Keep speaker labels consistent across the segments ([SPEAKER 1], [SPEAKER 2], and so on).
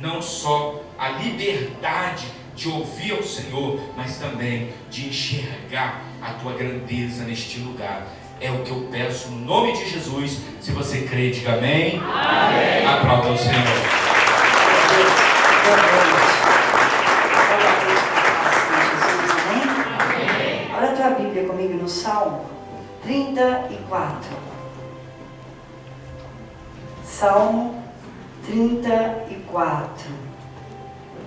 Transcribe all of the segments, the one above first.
[SPEAKER 1] não só a liberdade de ouvir ao Senhor, mas também de enxergar a tua grandeza neste lugar. É o que eu peço no nome de Jesus. Se você crê, diga amém. Amém. Aplauda o Senhor.
[SPEAKER 2] Amém. Olha a tua Bíblia comigo no Salmo 34. Salmo 34,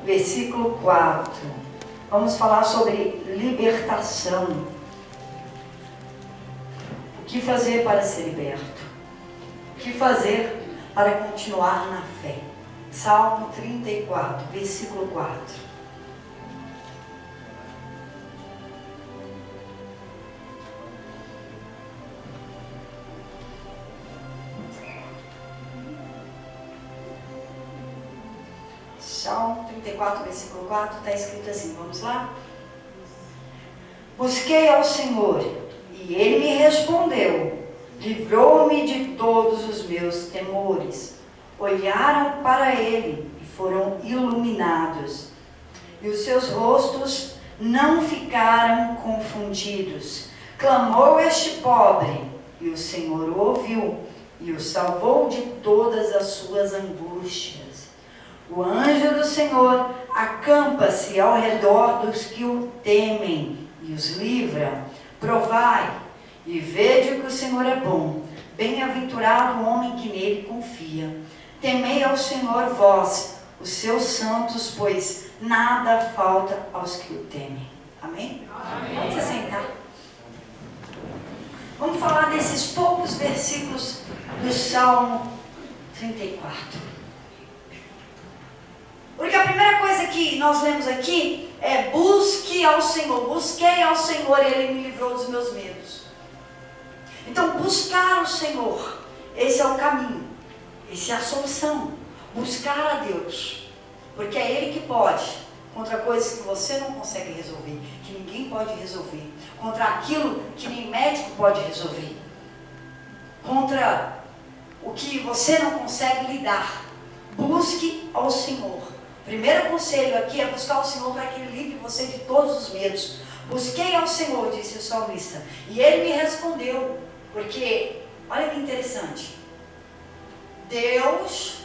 [SPEAKER 2] versículo 4. Vamos falar sobre libertação. O que fazer para ser liberto? O que fazer para continuar na fé? Salmo 34, versículo 4. Salmo 34, versículo 4, está escrito assim, vamos lá? Busquei ao Senhor, e Ele me respondeu, livrou-me de todos os meus temores. Olharam para Ele e foram iluminados, e os seus rostos não ficaram confundidos. Clamou este pobre, e o Senhor o ouviu, e o salvou de todas as suas angústias. O anjo do Senhor acampa-se ao redor dos que o temem e os livra. Provai e vede que o Senhor é bom. Bem-aventurado o homem que nele confia. Temei ao Senhor vós, os seus santos, pois nada falta aos que o temem. Amém? Amém. Pode se sentar. Vamos falar desses poucos versículos do Salmo 34. Porque a primeira coisa que nós lemos aqui é busque ao Senhor. Busquei ao Senhor e Ele me livrou dos meus medos. Então buscar o Senhor, esse é o caminho, essa é a solução. Buscar a Deus, porque é Ele que pode, contra coisas que você não consegue resolver, que ninguém pode resolver, contra aquilo que nem médico pode resolver, contra o que você não consegue lidar. Busque ao Senhor. Primeiro conselho aqui é buscar o Senhor para que Ele livre você de todos os medos. Busquei ao Senhor, disse o salmista, e Ele me respondeu. Porque, olha que interessante, Deus,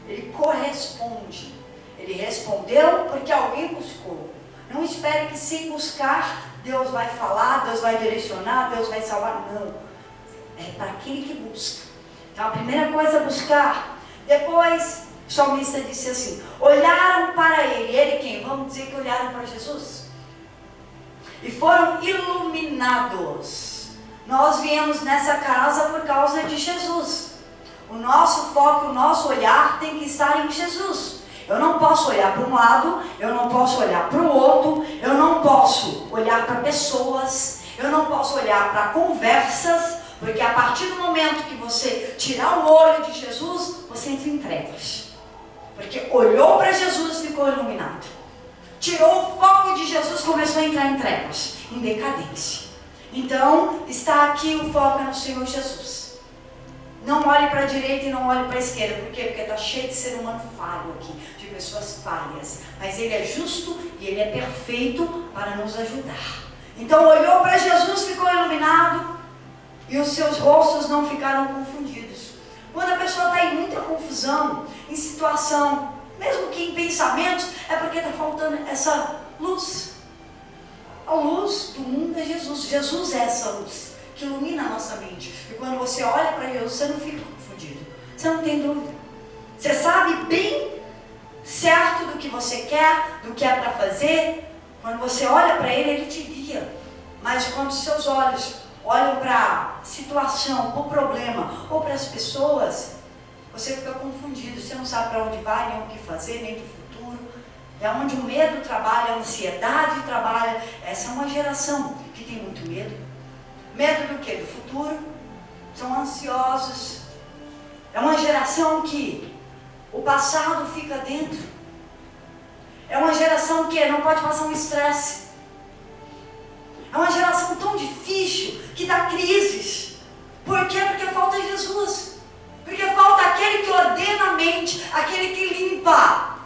[SPEAKER 2] Ele corresponde. Ele respondeu porque alguém buscou. Não espere que sem buscar, Deus vai falar, Deus vai direcionar, Deus vai salvar. Não, é para aquele que busca. Então a primeira coisa é buscar. Depois, o salmista disse assim, olharam para Ele. Ele quem? Vamos dizer que olharam para Jesus. E foram iluminados. Nós viemos nessa casa por causa de Jesus. O nosso foco, o nosso olhar tem que estar em Jesus. Eu não posso olhar para um lado, eu não posso olhar para o outro, eu não posso olhar para pessoas, eu não posso olhar para conversas, porque a partir do momento que você tirar o olho de Jesus, você entra em trevas. Porque olhou para Jesus e ficou iluminado. Tirou o foco de Jesus, começou a entrar em trevas, em decadência. Então, está aqui o foco no Senhor Jesus. Não olhe para a direita e não olhe para a esquerda. Por quê? Porque está cheio de ser humano falho aqui, de pessoas falhas. Mas Ele é justo e Ele é perfeito para nos ajudar. Então, olhou para Jesus, ficou iluminado e os seus rostos não ficaram confundidos. Quando a pessoa está em muita confusão, em situação, mesmo que em pensamentos, é porque está faltando essa luz. A luz do mundo é Jesus. Jesus é essa luz que ilumina a nossa mente. E quando você olha para Jesus, você não fica confundido. Você não tem dúvida. Você sabe bem certo do que você quer, do que é para fazer. Quando você olha para Ele, Ele te guia. Mas quando os seus olhos olham para a situação, para o problema, ou para as pessoas, você fica confundido, você não sabe para onde vai, nem o que fazer, nem do futuro. É onde o medo trabalha, a ansiedade trabalha. Essa é uma geração que tem muito medo. Medo do quê? Do futuro. São ansiosos. É uma geração que o passado fica dentro. É uma geração que não pode passar um estresse. É uma geração tão difícil que dá crises. Por quê? Porque falta Jesus. Porque falta aquele que ordena a mente, aquele que limpa.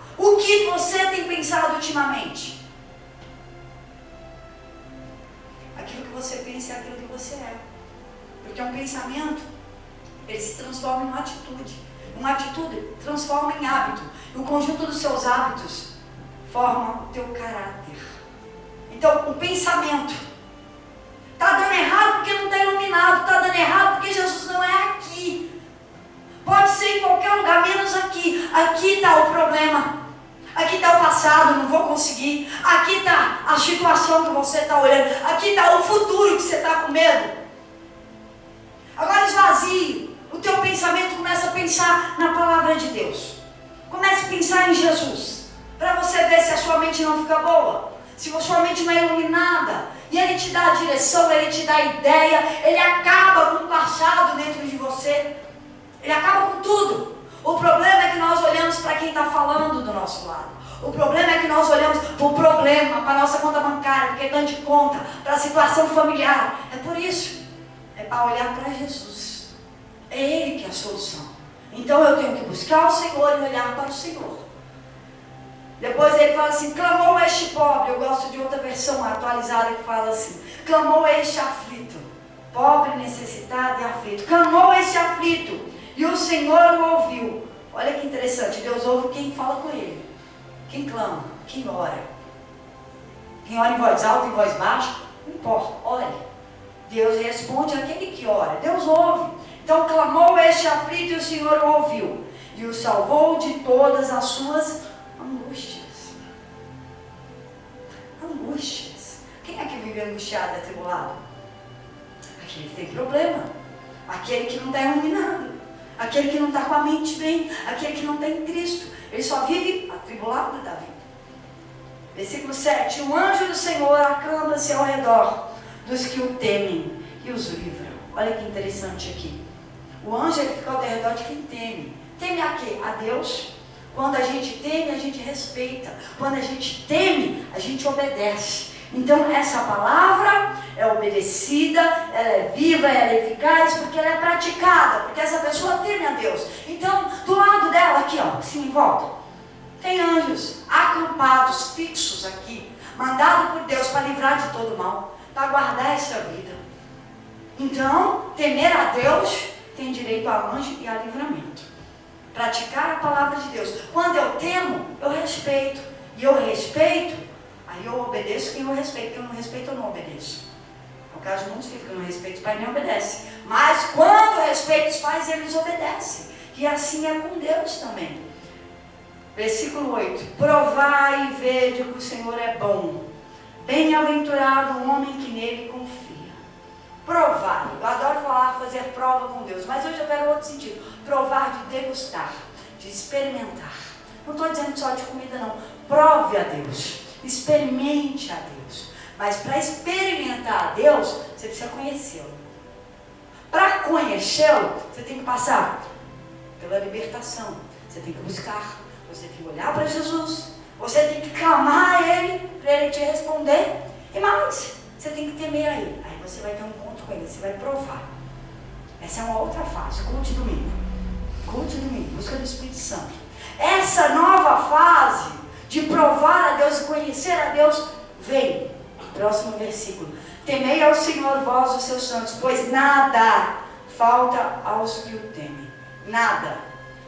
[SPEAKER 2] que você tem pensado ultimamente? Aquilo que você pensa é aquilo que você é. Porque um pensamento, ele se transforma em uma atitude. Uma atitude transforma em hábito. E o conjunto dos seus hábitos forma o teu caráter. Então, o pensamento está dando errado porque não está iluminado. Está dando errado porque Jesus não é aqui. Pode ser em qualquer lugar, menos aqui. Aqui está o problema. Aqui está o passado, não vou conseguir. Aqui está a situação que você está olhando. Aqui está o futuro que você está com medo. Agora esvazie. O teu pensamento, começa a pensar na palavra de Deus. Comece a pensar em Jesus. Para você ver se a sua mente não fica boa. Se a sua mente não é iluminada. E Ele te dá a direção, Ele te dá a ideia. Ele acaba com o passado dentro de você. Ele acaba com tudo. O problema é que nós olhamos para quem está falando do nosso lado. O problema é que nós olhamos para o problema, para a nossa conta bancária, para o cartão de conta, para a situação familiar. É por isso. É para olhar para Jesus. É Ele que é a solução. Então eu tenho que buscar o Senhor e olhar para o Senhor. Depois ele fala assim, clamou este pobre. Eu gosto de outra versão atualizada que fala assim, clamou este aflito. Pobre, necessitado e aflito. Clamou este aflito. E o Senhor o ouviu. Olha que interessante, Deus ouve quem fala com Ele. Quem clama, quem ora. Quem ora em voz alta, em voz baixa, não importa, ore. Deus responde àquele que ora, Deus ouve. Então clamou este aflito e o Senhor o ouviu. E o salvou de todas as suas angústias. Angústias. Quem é que vive angustiado, atribulado? Aquele que tem problema. Aquele que não está iluminado. Aquele que não está com a mente bem, aquele que não está em Cristo. Ele só vive atribulado da vida. Versículo 7. O anjo do Senhor acampa-se ao redor dos que o temem e os livra. Olha que interessante aqui. O anjo ele fica ao redor de quem teme. Teme a quê? A Deus. Quando a gente teme, a gente respeita. Quando a gente teme, a gente obedece. Então essa palavra é obedecida, ela é viva, ela é eficaz, porque ela é praticada, porque essa pessoa teme a Deus. Então, do lado dela, aqui ó, assim em volta, tem anjos acampados, fixos aqui, mandados por Deus para livrar de todo mal, para guardar essa vida. Então, temer a Deus tem direito a anjo e a livramento. Praticar a palavra de Deus. Quando eu temo, eu respeito. E eu respeito, aí eu obedeço quem eu respeito. Quem eu não respeito, eu não obedeço. No caso de muitos filhos que eu não respeito os pais, nem obedecem. Mas quando eu respeito os pais, eles obedecem. E assim é com Deus também. Versículo 8. Provai e vede que o Senhor é bom. Bem-aventurado o homem que nele confia. Provar. Eu adoro falar, fazer prova com Deus. Mas hoje eu quero outro sentido. Provar de degustar, de experimentar. Não estou dizendo só de comida não. Prove a Deus. Experimente a Deus. Mas para experimentar a Deus, você precisa conhecê-lo. Para conhecê-lo, você tem que passar pela libertação. Você tem que buscar. Você tem que olhar para Jesus. Você tem que clamar a Ele, para Ele te responder. E mais, você tem que temer a Ele. Aí você vai ter um encontro com Ele, você vai provar. Essa é uma outra fase. Culto domingo. Culto domingo, busca do Espírito Santo. Essa nova fase de provar a Deus e conhecer a Deus vem. Próximo versículo. Temei ao Senhor vós os seus santos, pois nada falta aos que o temem. Nada.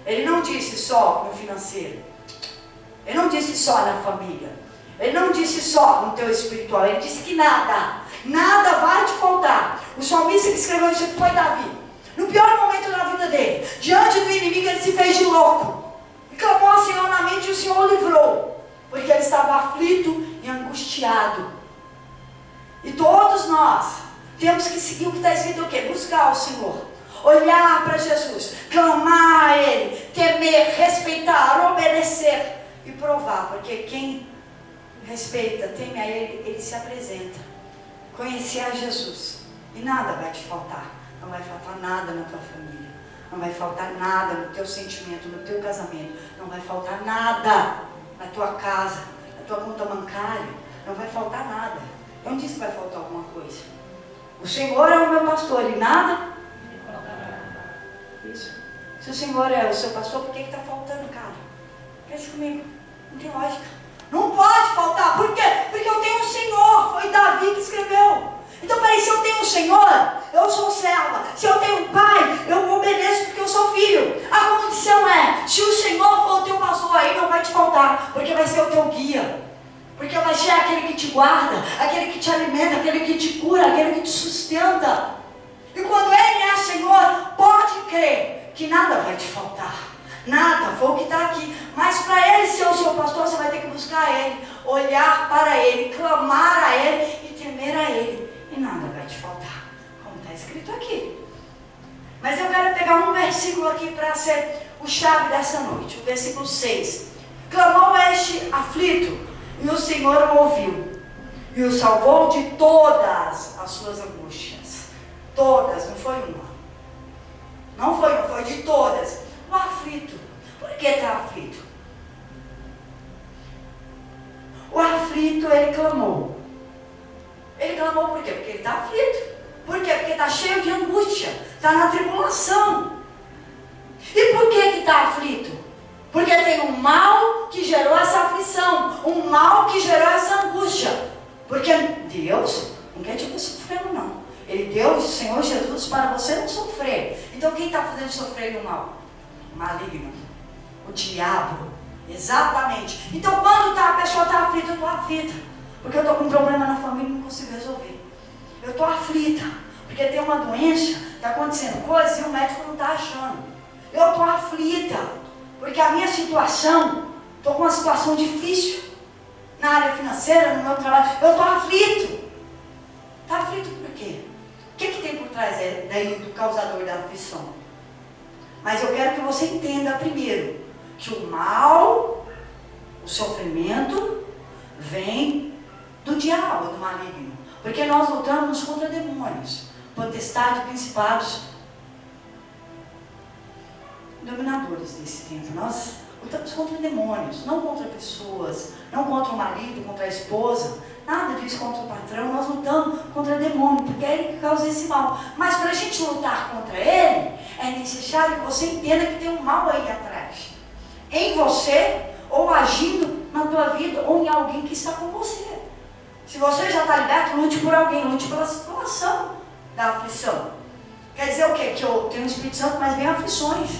[SPEAKER 2] Ele não disse só no financeiro. Ele não disse só na família. Ele não disse só no teu espiritual. Ele disse que nada. Nada vai te faltar. O salmista que escreveu isso foi Davi. No pior momento da vida dele, diante do inimigo, ele se fez de louco. E clamou ao Senhor na mente e o Senhor o livrou. Porque ele estava aflito e angustiado. E todos nós temos que seguir o que está escrito o quê? Buscar o Senhor. Olhar para Jesus. Clamar a Ele. Temer, respeitar, obedecer. E provar. Porque quem respeita, teme a Ele, Ele se apresenta. Conhecer a Jesus. E nada vai te faltar. Não vai faltar nada na tua família. Não vai faltar nada no teu sentimento, no teu casamento. Não vai faltar nada na tua casa, na tua conta bancária. Não vai faltar nada. Eu não disse que vai faltar alguma coisa. O Senhor é o meu pastor e nada? Isso. Se o Senhor é o seu pastor, por que está faltando, cara? Pense comigo. Não tem lógica. Não pode faltar. Por quê? Porque eu tenho um Senhor. Foi Davi que escreveu. Então, peraí, se eu tenho um Senhor, eu sou serva. Se eu tenho um pai, eu obedeço porque eu sou filho. A condição é, se o Senhor for o teu pastor, aí não vai te faltar, porque vai ser o teu guia. Porque vai ser aquele que te guarda, aquele que te alimenta, aquele que te cura, aquele que te sustenta. E quando Ele é Senhor, pode crer que nada vai te faltar. Nada, foi o que está aqui. Mas para Ele ser o seu pastor, você vai ter que buscar Ele, olhar para Ele, clamar a Ele e temer a Ele. E nada vai te faltar, como está escrito aqui. Mas eu quero pegar um versículo aqui para ser o chave dessa noite. O versículo 6. Clamou este aflito, e o Senhor o ouviu, e o salvou de todas as suas angústias. Todas, não foi uma. Não foi de todas. O aflito. Por que está aflito? O aflito, ele clamou. Ele clamou por quê? Porque ele está aflito. Por quê? Porque está cheio de angústia. Está na tribulação. E por que está aflito? Porque tem um mal que gerou essa aflição. Um mal que gerou essa angústia. Porque Deus não quer te ver sofrendo, não. Ele deu o Senhor Jesus para você não sofrer. Então quem está fazendo sofrer o mal? O maligno. O diabo. Exatamente. Então quando a pessoa está aflita, eu estou aflita. Porque eu estou com um problema na família e não consigo resolver. Eu estou aflita. Porque tem uma doença, está acontecendo coisas e o médico não está achando. Eu estou aflita. Porque a minha situação, estou com uma situação difícil. Na área financeira, no meu trabalho. Eu estou aflito. Está aflito por quê? O que tem por trás daí do causador da aflição? Mas eu quero que você entenda primeiro que o mal, o sofrimento, vem do diabo, do maligno. Porque nós lutamos contra demônios, potestades, principados, dominadores desse tempo. Nós lutamos contra demônios, não contra pessoas, não contra o marido, contra a esposa, nada disso contra o patrão. Nós lutamos contra demônio, porque é ele que causa esse mal. Mas para a gente lutar contra ele, é necessário que você entenda que tem um mal aí atrás, em você, ou agindo na tua vida, ou em alguém que está com você. Se você já está liberto, lute por alguém, lute pela situação da aflição. Quer dizer o quê? Que eu tenho o Espírito Santo, mas vem aflições.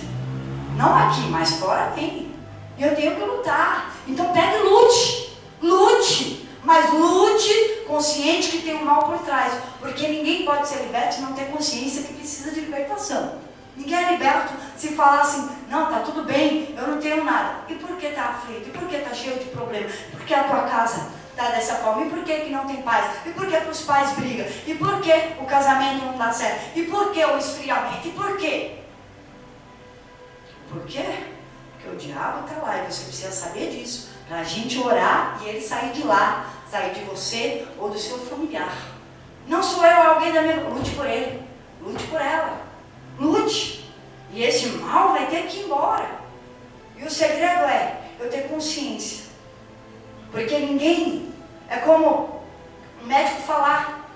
[SPEAKER 2] Não aqui, mas fora tem. E eu tenho que lutar. Então pegue e lute. Lute. Mas lute consciente que tem um mal por trás. Porque ninguém pode ser liberto se não ter consciência que precisa de libertação. Ninguém é liberto se falar assim, não, tá tudo bem, eu não tenho nada. E por que está aflito? E por que está cheio de problema? Por que a tua casa está dessa forma? E por que não tem paz? E por que os pais brigam? E por que o casamento não dá certo? E por que o esfriamento? E por quê? Por quê? Porque o diabo está lá e você precisa saber disso. Para a gente orar e ele sair de lá, sair de você ou do seu familiar. Não sou eu alguém da minha... Lute por ele, lute por ela. Lute. E esse mal vai ter que ir embora. E o segredo é eu ter consciência. Porque ninguém... É como um médico falar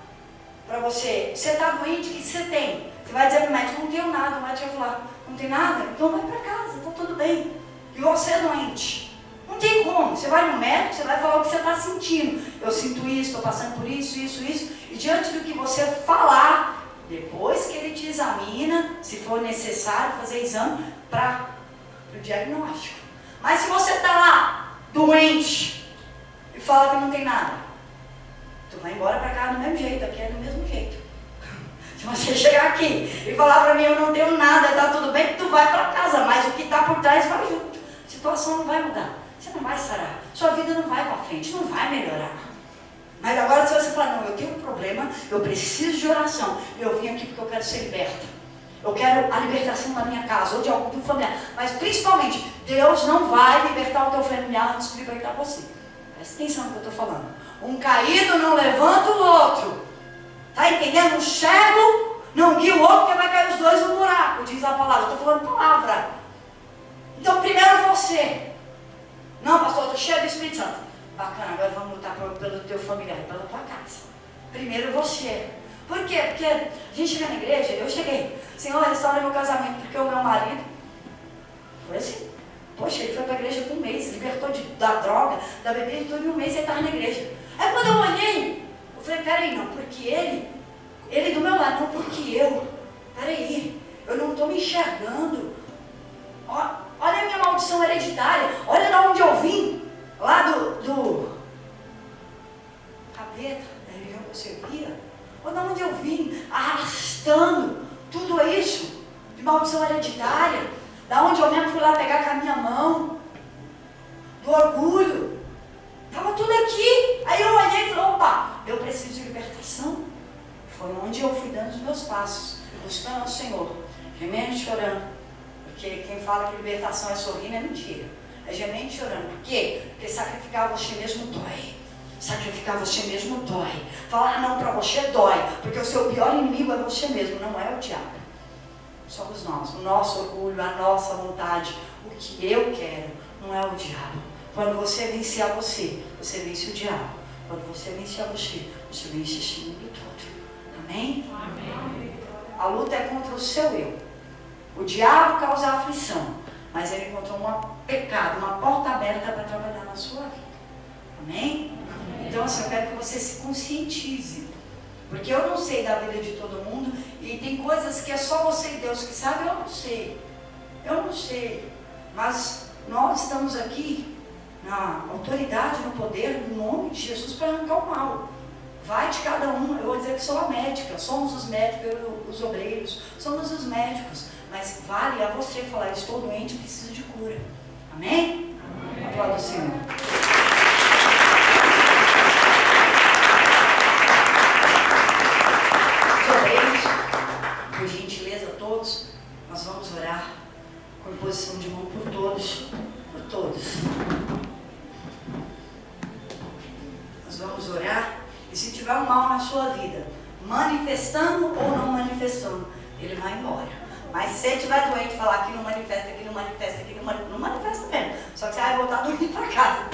[SPEAKER 2] para você, você está doente, o que você tem? Você vai dizer para o médico, não tenho nada. O médico vai falar, não tem nada? Então vai para casa, está tudo bem. E você é doente. Não tem como. Você vai no médico, você vai falar o que você está sentindo. Eu sinto isso, estou passando por isso. E diante do que você falar, depois que ele te examina, se for necessário fazer exame para o diagnóstico. Mas se você está lá, doente, e fala que não tem nada, tu vai embora para cá do mesmo jeito, aqui é do mesmo jeito. Se você chegar aqui e falar para mim, eu não tenho nada, está tudo bem, tu vai para casa, mas o que está por trás vai junto. A situação não vai mudar, você não vai sarar, sua vida não vai para frente, não vai melhorar. Mas agora se você falar, não, eu tenho um problema, eu preciso de oração, eu vim aqui porque eu quero ser liberta. Eu quero a libertação da minha casa, ou de algum familiar. Mas principalmente, Deus não vai libertar o teu familiar antes de libertar você. Presta atenção no que eu estou falando. Um caído não levanta o outro. Está entendendo? Um cego não guia o outro, porque vai cair os dois no buraco, diz a palavra. Eu estou falando palavra. Então primeiro você. Não, pastor, eu estou cheio do Espírito Santo. Bacana, agora vamos lutar pelo teu familiar, pela tua casa. Primeiro você. Por quê? Porque a gente chega na igreja, eu cheguei, Senhor, restaura meu casamento, porque o meu marido foi assim. Poxa, ele foi para a igreja por um mês, libertou da droga, da bebida, então em um mês ele estava na igreja. Aí quando eu olhei, eu falei, peraí, não, porque ele do meu lado, não porque eu. Peraí, eu não estou me enxergando. Olha a minha maldição hereditária, olha de onde eu vim, lá do capeta, da religião que eu servia. Olha de onde eu vim, arrastando tudo isso de maldição hereditária, da onde eu mesmo fui lá pegar com a minha mão, do orgulho, estava tudo aqui. Aí eu olhei e falei, opa, eu preciso de libertação. Foi onde eu fui dando os meus passos, buscando ao Senhor, gemendo e chorando, porque quem fala que libertação é sorrindo é mentira, é gemendo e chorando. Por quê? Porque sacrificar você mesmo dói. Sacrificar você mesmo dói. Falar não para você dói, porque o seu pior inimigo é você mesmo, não é o diabo. Somos nós, o nosso orgulho, a nossa vontade, o que eu quero, não é o diabo. Quando você vencer a você, você vence o diabo. Quando você vencer a você, você vence esse mundo todo. Amém? Amém. A luta é contra o seu eu. O diabo causa aflição, mas ele encontrou um pecado, uma porta aberta para trabalhar na sua vida. Amém? Então assim, eu quero que você se conscientize, porque eu não sei da vida de todo mundo, e tem coisas que é só você e Deus que sabe. Eu não sei, mas nós estamos aqui na autoridade, no poder, no nome de Jesus, para arrancar o mal. Vai de cada um. Eu vou dizer que sou a médica, somos os médicos, os obreiros, somos os médicos, mas vale a você falar, estou doente, preciso de cura. Amém? Amém. Aplauda o Senhor. Por gentileza, todos, nós vamos orar com imposição de mão por todos, Nós vamos orar, e se tiver um mal na sua vida, manifestando ou não manifestando, ele vai embora. Mas se você estiver doente, falar que não manifesta, não manifesta mesmo, só que você vai voltar a dormir para casa.